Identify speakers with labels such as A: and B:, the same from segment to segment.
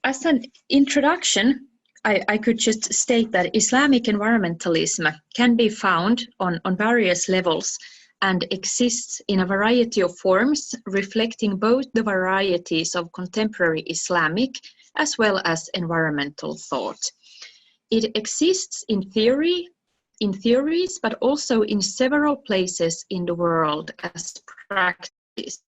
A: as an introduction, I could just state that Islamic environmentalism can be found on various levels and exists in a variety of forms, reflecting both the varieties of contemporary Islamic as well as environmental thought. It exists in theories, but also in several places in the world as practice.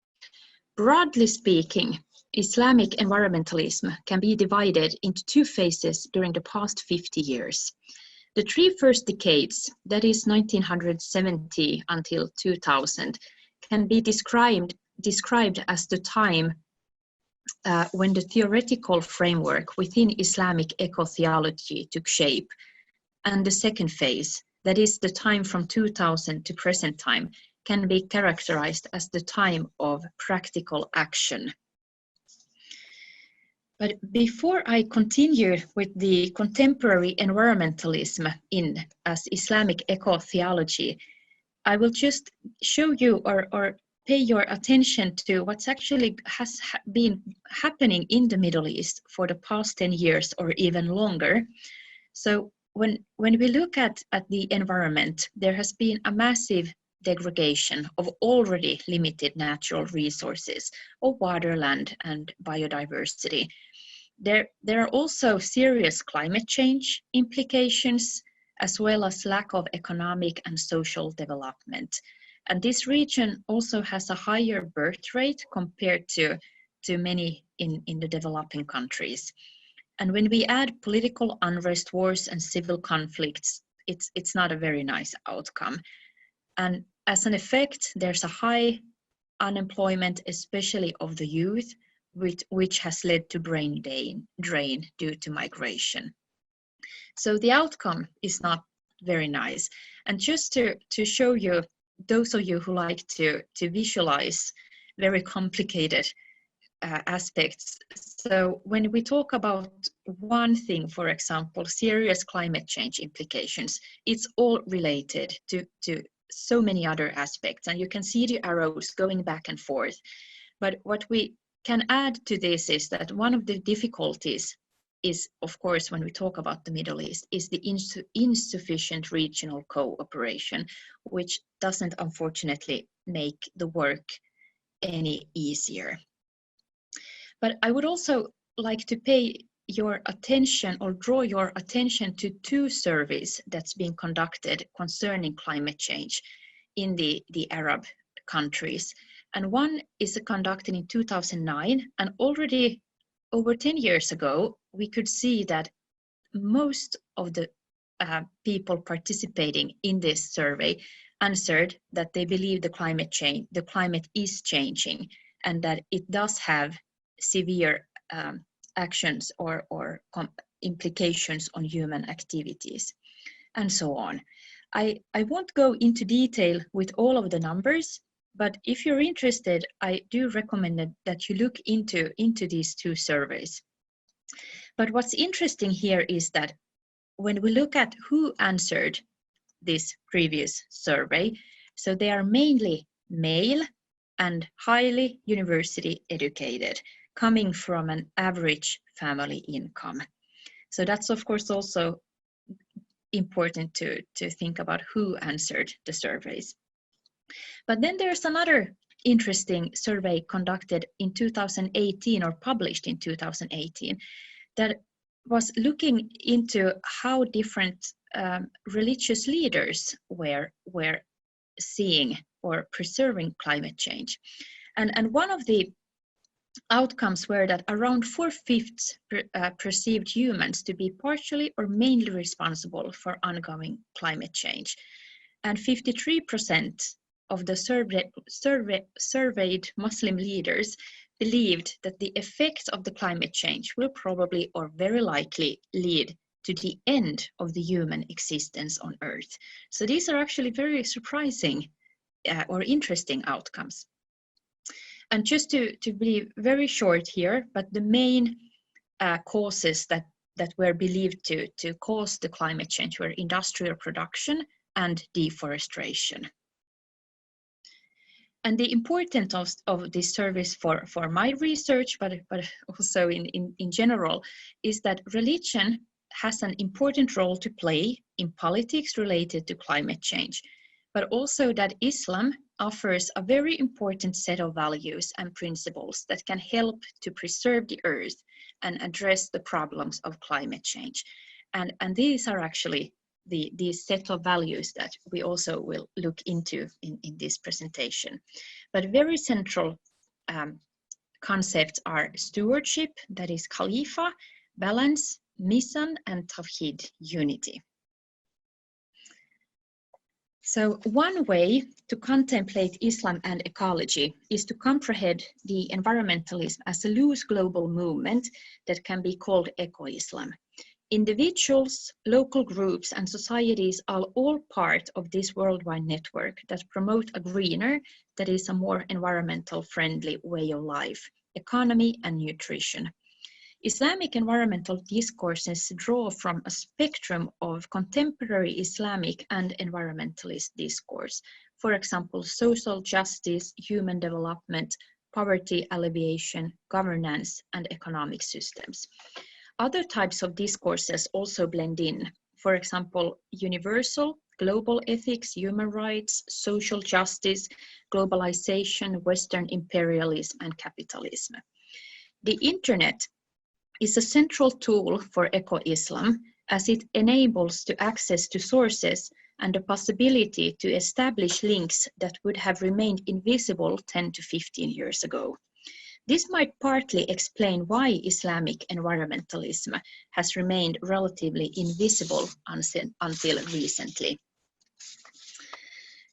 A: Broadly speaking, Islamic environmentalism can be divided into two phases during the past 50 years. The 3 first decades, that is 1970 until 2000, can be described as the time when the theoretical framework within Islamic eco-theology took shape. And the second phase, that is the time from 2000 to present time, can be characterized as the time of practical action. But before I continue with the contemporary environmentalism as Islamic eco-theology, I will just show you or pay your attention to what's actually has been happening in the Middle East for the past 10 years or even longer. So when we look at the environment, there has been a massive degradation of already limited natural resources of water, land, and biodiversity. There are also serious climate change implications, as well as lack of economic and social development. And this region also has a higher birth rate compared to many in the developing countries. And when we add political unrest, wars, and civil conflicts, it's not a very nice outcome. And as an effect, there's a high unemployment, especially of the youth, which has led to brain drain due to migration. So the outcome is not very nice. And just to show you, those of you who like to visualize very complicated aspects. So when we talk about one thing, for example, serious climate change implications, it's all related to so many other aspects, and you can see the arrows going back and forth. But what we can add to this is that one of the difficulties is, of course, when we talk about the Middle East, is the insufficient regional cooperation, which doesn't unfortunately make the work any easier. But I would also like to pay your attention or draw your attention to 2 surveys that's being conducted concerning climate change in the Arab countries. And one is conducted in 2009, and already over 10 years ago, we could see that most of the people participating in this survey answered that they believe the climate is changing, and that it does have severe actions or implications on human activities, and so on. I won't go into detail with all of the numbers, but if you're interested, I do recommend that you look into these 2 surveys. But what's interesting here is that when we look at who answered this previous survey, so they are mainly male and highly university educated, coming from an average family income. So that's of course also important to think about who answered the surveys. But then there's another interesting survey conducted in 2018 or published in 2018 that was looking into how different religious leaders were seeing or preserving climate change. And one of the outcomes were that around 4/5 perceived humans to be partially or mainly responsible for ongoing climate change. And 53% of the surveyed Muslim leaders believed that the effects of the climate change will probably or very likely lead to the end of the human existence on Earth. So these are actually very surprising or interesting outcomes. And just to be very short here, but the main causes that were believed to cause the climate change were industrial production and deforestation. And the importance of this service for my research, but also in general, is that religion has an important role to play in politics related to climate change, but also that Islam offers a very important set of values and principles that can help to preserve the earth and address the problems of climate change. And these are actually these set of values that we also will look into in this presentation. But very central concepts are stewardship, that is khalifa, balance, mission, and tawhid, unity. So one way to contemplate Islam and ecology is to comprehend the environmentalism as a loose global movement that can be called eco-Islam. Individuals, local groups, and societies are all part of this worldwide network that promote a greener, that is a more environmental friendly way of life, economy, and nutrition. Islamic environmental discourses draw from a spectrum of contemporary Islamic and environmentalist discourse. For example, social justice, human development, poverty alleviation, governance, and economic systems. Other types of discourses also blend in, for example, universal, global ethics, human rights, social justice, globalization, Western imperialism, and capitalism. The internet is a central tool for eco-Islam as it enables to access to sources and the possibility to establish links that would have remained invisible 10 to 15 years ago. This might partly explain why Islamic environmentalism has remained relatively invisible until recently.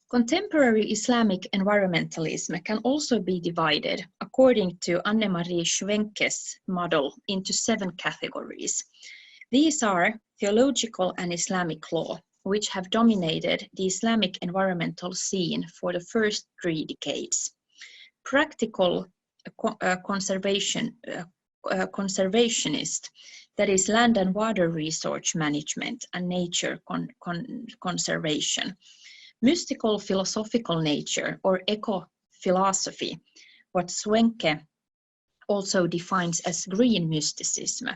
A: Contemporary Islamic environmentalism can also be divided, according to Anne-Marie Schwencke's model, into 7 categories. These are theological and Islamic law, which have dominated the Islamic environmental scene for the first 3 decades. Practical conservationist, that is land and water resource management and nature conservation. Mystical philosophical nature or eco-philosophy, what Schwencke also defines as green mysticism.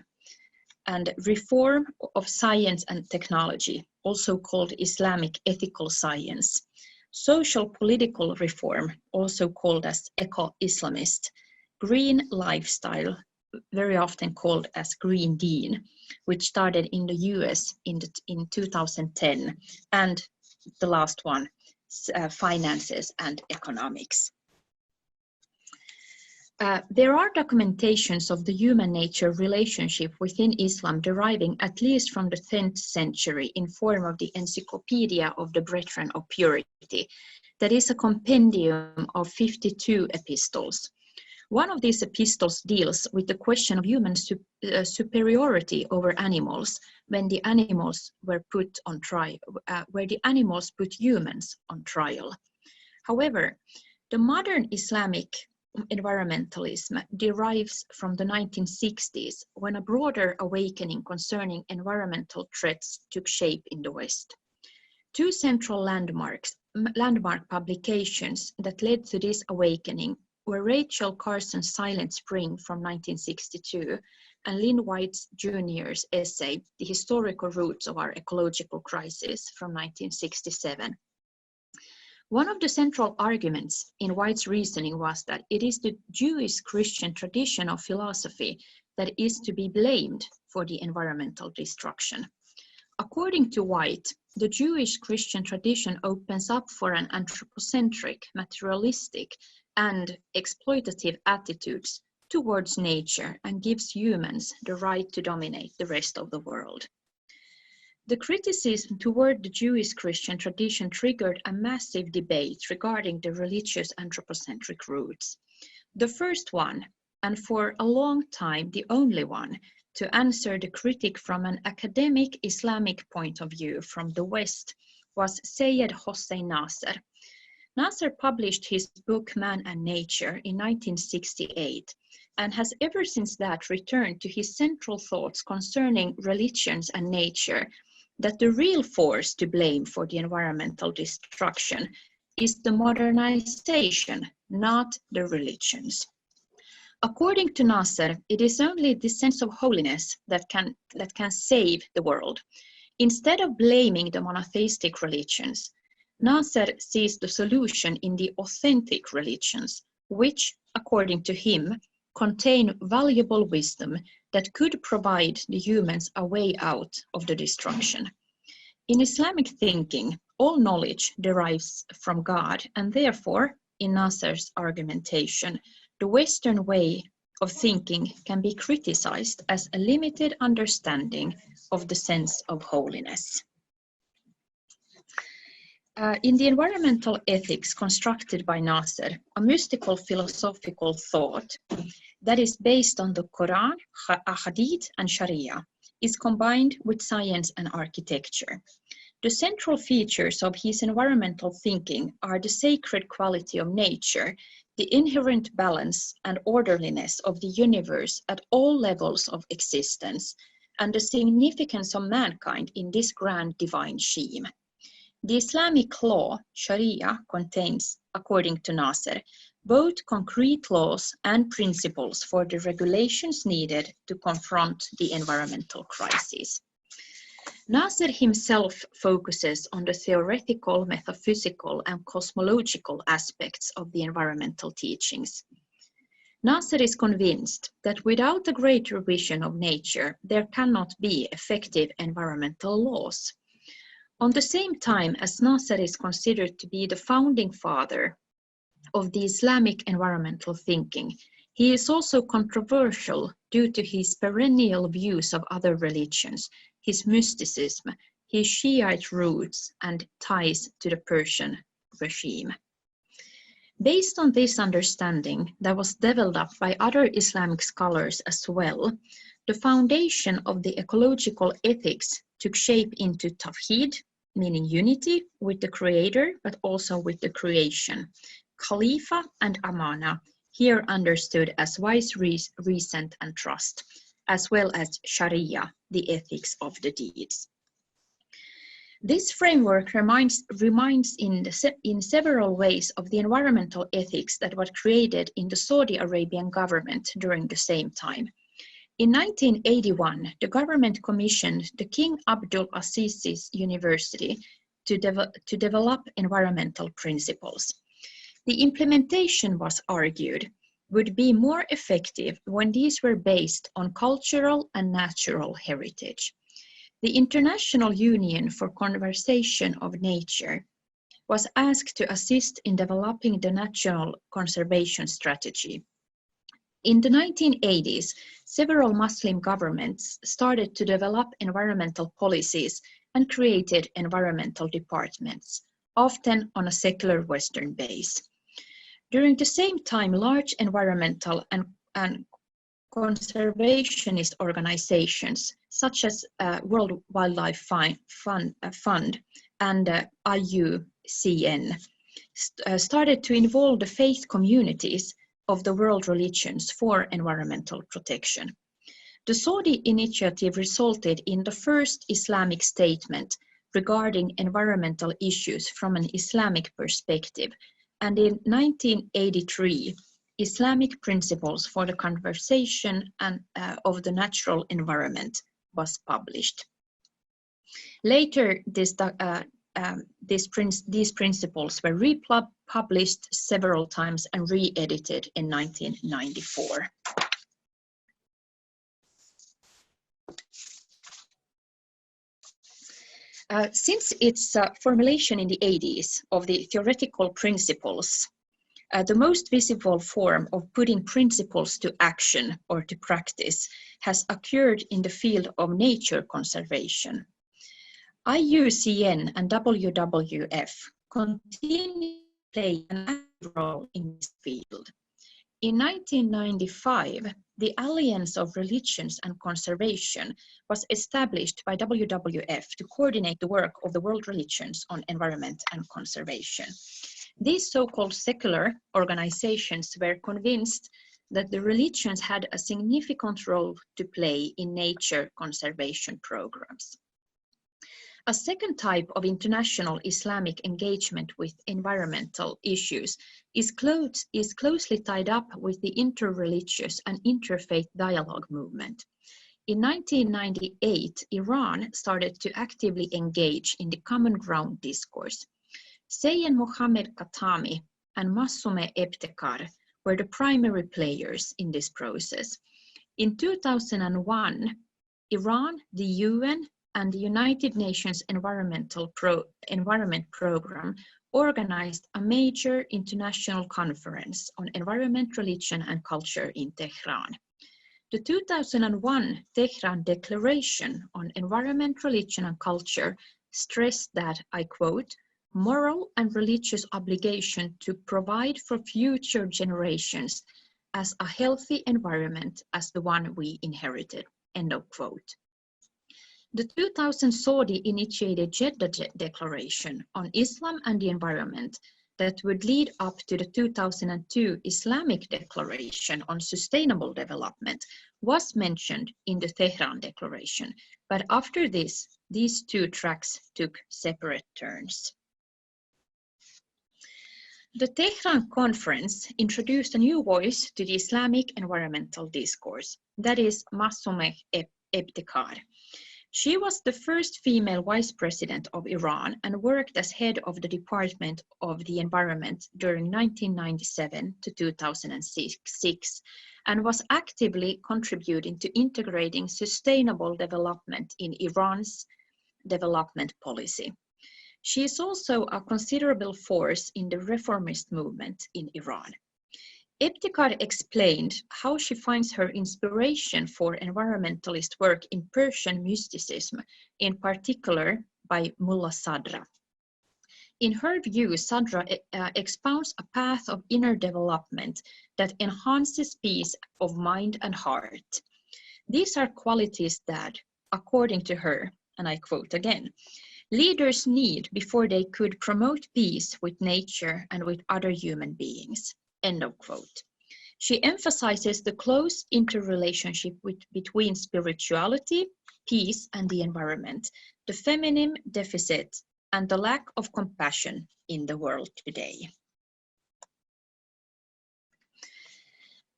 A: And reform of science and technology, also called Islamic ethical science. Social political reform, also called as eco-Islamist. Green lifestyle, very often called as Green Deen, which started in the US in 2010. And the last one, finances and economics. There are documentations of the human-nature relationship within Islam deriving at least from the 10th century in form of the Encyclopedia of the Brethren of Purity, that is a compendium of 52 epistles. One of these epistles deals with the question of human superiority over animals when the animals were put on trial, where the animals put humans on trial. However, the modern Islamic environmentalism derives from the 1960s, when a broader awakening concerning environmental threats took shape in the West. 2 central landmark publications that led to this awakening were Rachel Carson's Silent Spring from 1962 and Lynn White Jr.'s essay, The Historical Roots of Our Ecological Crisis from 1967. One of the central arguments in White's reasoning was that it is the Jewish Christian tradition of philosophy that is to be blamed for the environmental destruction. According to White, the Jewish Christian tradition opens up for an anthropocentric, materialistic, and exploitative attitudes towards nature and gives humans the right to dominate the rest of the world. The criticism toward the Jewish Christian tradition triggered a massive debate regarding the religious anthropocentric roots. The first one, and for a long time the only one, to answer the critic from an academic Islamic point of view from the West was Syed Hossein Nasr. Nasr published his book Man and Nature in 1968 and has ever since that returned to his central thoughts concerning religions and nature, that the real force to blame for the environmental destruction is the modernization, not the religions. According to Nasser, it is only the sense of holiness that can save the world. Instead of blaming the monotheistic religions, Nasser sees the solution in the authentic religions, which, according to him, contain valuable wisdom that could provide the humans a way out of the destruction. In Islamic thinking, all knowledge derives from God, and therefore, in Nasser's argumentation, the Western way of thinking can be criticized as a limited understanding of the sense of holiness. In the environmental ethics constructed by Nasser, a mystical philosophical thought that is based on the Quran, Hadith, and Sharia is combined with science and architecture. The central features of his environmental thinking are the sacred quality of nature, the inherent balance and orderliness of the universe at all levels of existence, and the significance of mankind in this grand divine scheme. The Islamic law, Sharia, contains, according to Nasser, both concrete laws and principles for the regulations needed to confront the environmental crisis. Nasser himself focuses on the theoretical, metaphysical, and cosmological aspects of the environmental teachings. Nasser is convinced that without a greater vision of nature, there cannot be effective environmental laws. On the same time as Nasser is considered to be the founding father of the Islamic environmental thinking, he is also controversial due to his perennial views of other religions, his mysticism, his Shiite roots, and ties to the Persian regime. Based on this understanding that was developed by other Islamic scholars as well, the foundation of the ecological ethics took shape into Tawhid, meaning unity with the Creator, but also with the creation, Khalifa and Amana, here understood as wise reason and trust, as well as Sharia, the ethics of the deeds. This framework reminds in several ways of the environmental ethics that were created in the Saudi Arabian government during the same time. In 1981, the government commissioned the King Abdul Aziz's University to develop environmental principles. The implementation, was argued, would be more effective when these were based on cultural and natural heritage. The International Union for Conservation of Nature was asked to assist in developing the national conservation strategy. In the 1980s, several Muslim governments started to develop environmental policies and created environmental departments, often on a secular Western base. During the same time, large environmental and conservationist organizations, such as World Wildlife Fund and IUCN, started to involve the faith communities of the world religions for environmental protection. The Saudi initiative resulted in the first Islamic statement regarding environmental issues from an Islamic perspective, and in 1983, Islamic Principles for the Conservation of the Natural Environment was published. Later, these principles were republished several times and re-edited in 1994. Since its formulation in the 80s of the theoretical principles, the most visible form of putting principles to action or to practice has occurred in the field of nature conservation. IUCN and WWF continue to play an active role in this field. In 1995, the Alliance of Religions and Conservation was established by WWF to coordinate the work of the world religions on environment and conservation. These so-called secular organizations were convinced that the religions had a significant role to play in nature conservation programs. A second type of international Islamic engagement with environmental issues is closely tied up with the interreligious and interfaith dialogue movement. In 1998, Iran started to actively engage in the common ground discourse. Sayed Mohammed Khatami and Massoumeh Ebtekar were the primary players in this process. In 2001, Iran, the UN, and the United Nations Environment Programme organized a major international conference on environment, religion, and culture in Tehran. The 2001 Tehran Declaration on Environment, Religion, and Culture stressed that, I quote, moral and religious obligation to provide for future generations as a healthy environment as the one we inherited, end of quote. The 2000 Saudi-initiated Jeddah Declaration on Islam and the Environment that would lead up to the 2002 Islamic Declaration on Sustainable Development was mentioned in the Tehran Declaration, but after this, these two tracks took separate turns. The Tehran Conference introduced a new voice to the Islamic environmental discourse, that is Massoumeh Ebtekar. She was the first female vice president of Iran and worked as head of the Department of the Environment during 1997 to 2006 and was actively contributing to integrating sustainable development in Iran's development policy. She is also a considerable force in the reformist movement in Iran. Ebtekar explained how she finds her inspiration for environmentalist work in Persian mysticism, in particular by Mullah Sadra. In her view, Sadra expounds a path of inner development that enhances peace of mind and heart. These are qualities that, according to her, and I quote again, leaders need before they could promote peace with nature and with other human beings. End of quote. She emphasizes the close interrelationship between spirituality, peace, and the environment, the feminine deficit, and the lack of compassion in the world today.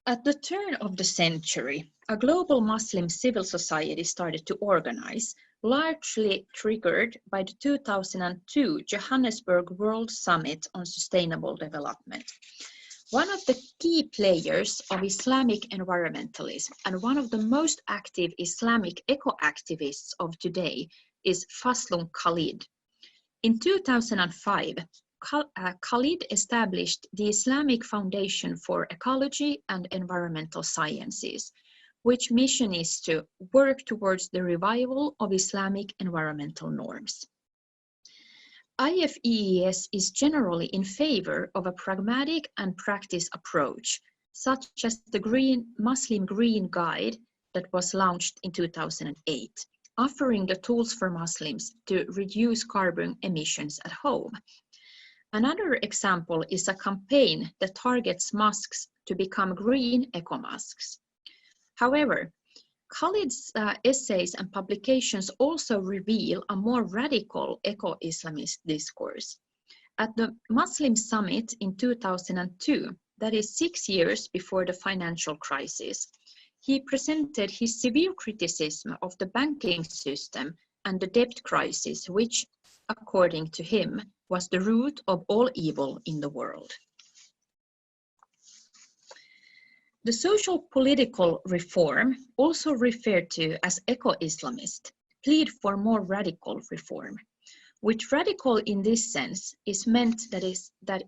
A: At the turn of the century, a global Muslim civil society started to organize, largely triggered by the 2002 Johannesburg World Summit on Sustainable Development. One of the key players of Islamic environmentalism and one of the most active Islamic eco-activists of today is Fazlun Khalid. In 2005, Khalid established the Islamic Foundation for Ecology and Environmental Sciences, which mission is to work towards the revival of Islamic environmental norms. IFEES is generally in favor of a pragmatic and practice approach, such as the Muslim Green Guide that was launched in 2008, offering the tools for Muslims to reduce carbon emissions at home. Another example is a campaign that targets mosques to become green eco-mosques. However, Khalid's essays and publications also reveal a more radical eco-Islamist discourse. At the Muslim Summit in 2002, that is 6 years before the financial crisis, he presented his severe criticism of the banking system and the debt crisis, which, according to him, was the root of all evil in the world. The social political reform, also referred to as eco-Islamist, plead for more radical reform. With radical in this sense is meant that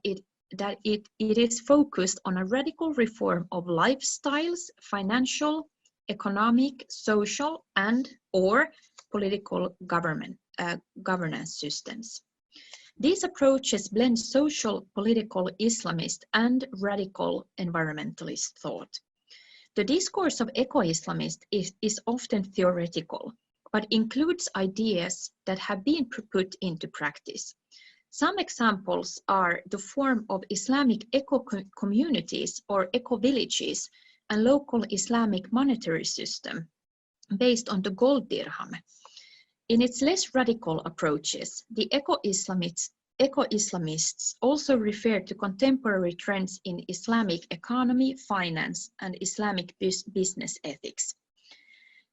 A: it is focused on a radical reform of lifestyles, financial, economic, social, and or political governance systems. These approaches blend social, political, Islamist, and radical environmentalist thought. The discourse of eco-Islamist is often theoretical, but includes ideas that have been put into practice. Some examples are the form of Islamic eco-communities or eco-villages and local Islamic monetary system based on the gold dirham. In its less radical approaches, the eco-Islamists also refer to contemporary trends in Islamic economy, finance, and Islamic business ethics.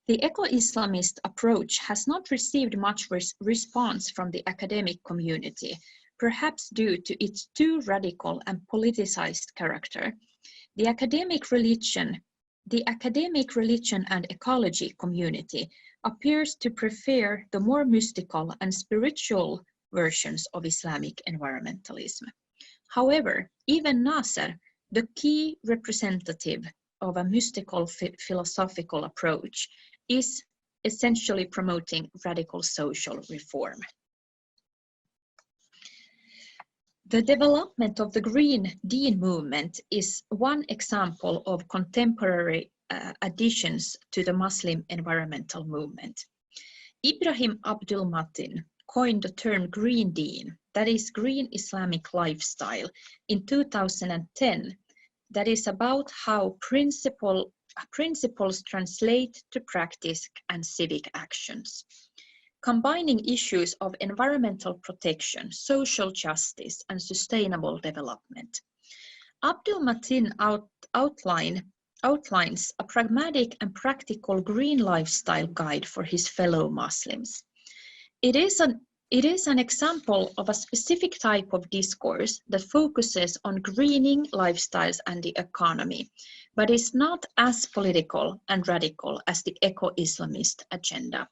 A: The eco-Islamist approach has not received much response from the academic community, perhaps due to its too radical and politicized character. The academic religion and ecology community appears to prefer the more mystical and spiritual versions of Islamic environmentalism. However, even Nasser, the key representative of a mystical philosophical approach, is essentially promoting radical social reform. The development of the Green Deen movement is one example of contemporary additions to the Muslim environmental movement. Ibrahim Abdul Matin coined the term Green Deen, that is Green Islamic Lifestyle, in 2010, that is about how principles translate to practice and civic actions. Combining issues of environmental protection, social justice, and sustainable development. Abdul Matin outlines a pragmatic and practical green lifestyle guide for his fellow Muslims. It is an example of a specific type of discourse that focuses on greening lifestyles and the economy, but is not as political and radical as the eco-Islamist agenda.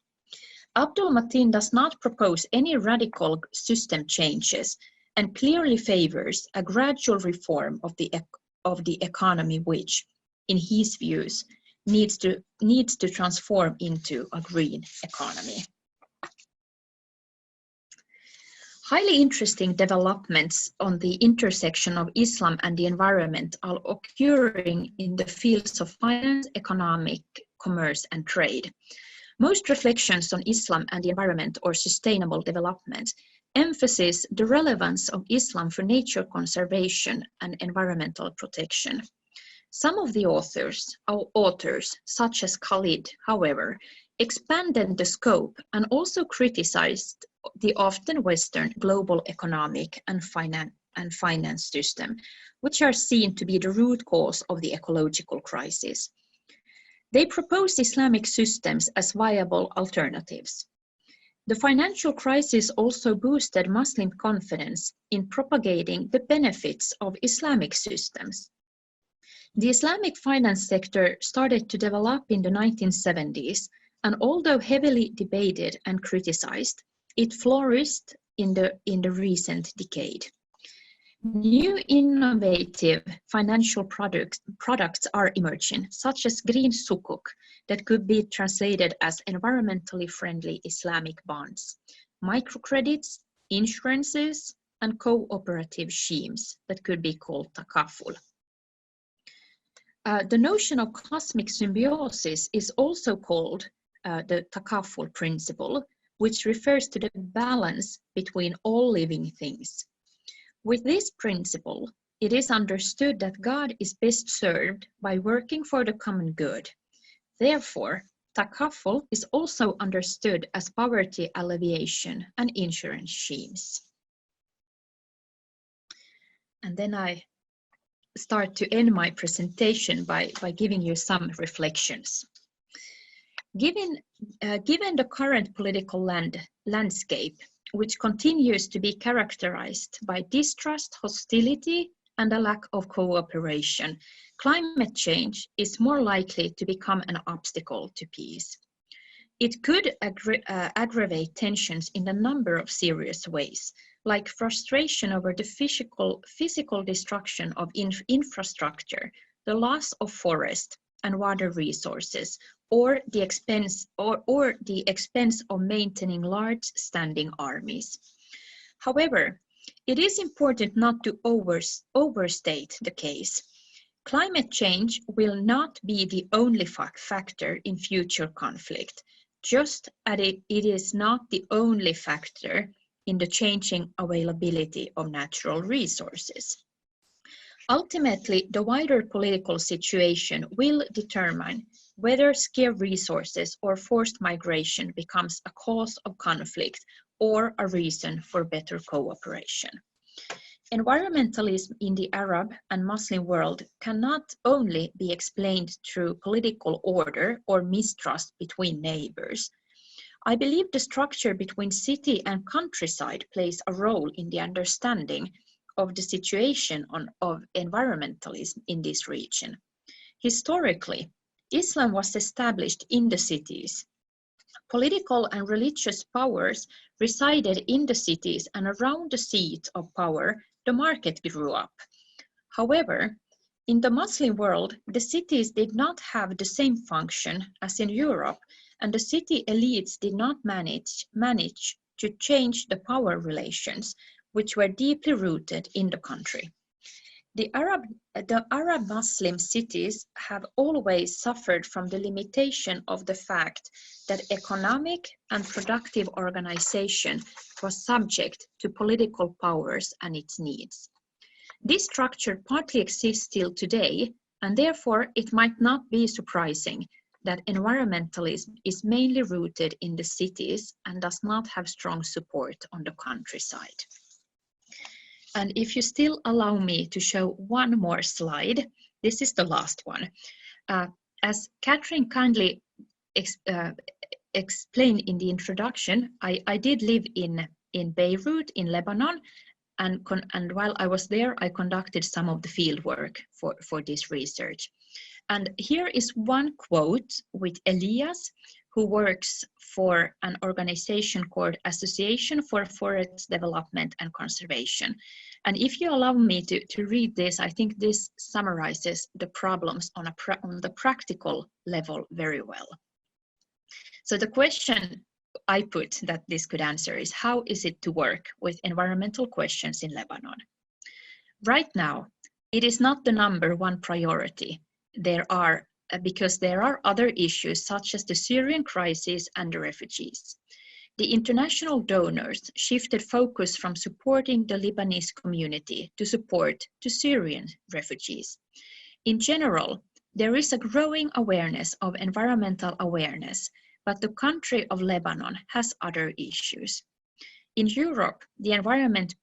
A: Abdul Matin does not propose any radical system changes and clearly favors a gradual reform of the economy which, in his views, needs to transform into a green economy. Highly interesting developments on the intersection of Islam and the environment are occurring in the fields of finance, economic, commerce, and trade. Most reflections on Islam and the environment or sustainable development emphasize the relevance of Islam for nature conservation and environmental protection. Some of the authors, such as Khalid, however, expanded the scope and also criticized the often Western global economic and finance system, which are seen to be the root cause of the ecological crisis. They propose Islamic systems as viable alternatives. The financial crisis also boosted Muslim confidence in propagating the benefits of Islamic systems. The Islamic finance sector started to develop in the 1970s, and although heavily debated and criticized, it flourished in the recent decade. New innovative financial products are emerging, such as green sukuk, that could be translated as environmentally friendly Islamic bonds, microcredits, insurances, and cooperative schemes that could be called takaful. The notion of cosmic symbiosis is also called the takaful principle, which refers to the balance between all living things. With this principle, it is understood that God is best served by working for the common good. Therefore, takaful is also understood as poverty alleviation and insurance schemes. And then I start to end my presentation by giving you some reflections. Given the current political landscape, which continues to be characterized by distrust, hostility, and a lack of cooperation, climate change is more likely to become an obstacle to peace. It could aggravate tensions in a number of serious ways, like frustration over the physical destruction of infrastructure, the loss of forest and water resources, or the expense of maintaining large standing armies. However, it is important not to overstate the case. Climate change will not be the only factor in future conflict, just as it is not the only factor in the changing availability of natural resources. Ultimately, the wider political situation will determine whether scarce resources or forced migration becomes a cause of conflict or a reason for better cooperation. Environmentalism in the Arab and Muslim world cannot only be explained through political order or mistrust between neighbors. I believe the structure between city and countryside plays a role in the understanding of the situation of environmentalism in this region. Historically, Islam was established in the cities. Political and religious powers resided in the cities, and around the seat of power, the market grew up. However, in the Muslim world, the cities did not have the same function as in Europe, and the city elites did not manage to change the power relations, which were deeply rooted in the country. The Arab Muslim cities have always suffered from the limitation of the fact that economic and productive organization was subject to political powers and its needs. This structure partly exists still today, and therefore it might not be surprising that environmentalism is mainly rooted in the cities and does not have strong support on the countryside. And if you still allow me to show one more slide, this is the last one. As Catherine kindly explained in the introduction, I did live in Beirut, in Lebanon, and while I was there, I conducted some of the field work for this research. And here is one quote with Elias, who works for an organization called Association for Forest Development and Conservation. And if you allow me to read this, I think this summarizes the problems on the practical level very well. So the question I put that this could answer is, how is it to work with environmental questions in Lebanon? Right now, it is not the #1 priority. Because there are other issues such as the Syrian crisis and the refugees. The international donors shifted focus from supporting the Lebanese community to support the Syrian refugees. In general, there is a growing awareness of environmental awareness, but the country of Lebanon has other issues. In Europe, the environment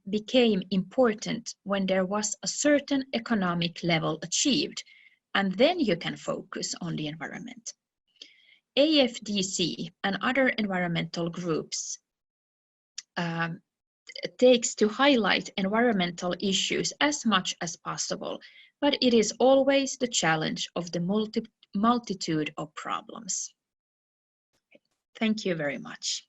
A: became important when there was a certain economic level achieved, and then you can focus on the environment. AFDC and other environmental groups takes to highlight environmental issues as much as possible, but it is always the challenge of the multitude of problems. Thank you very much.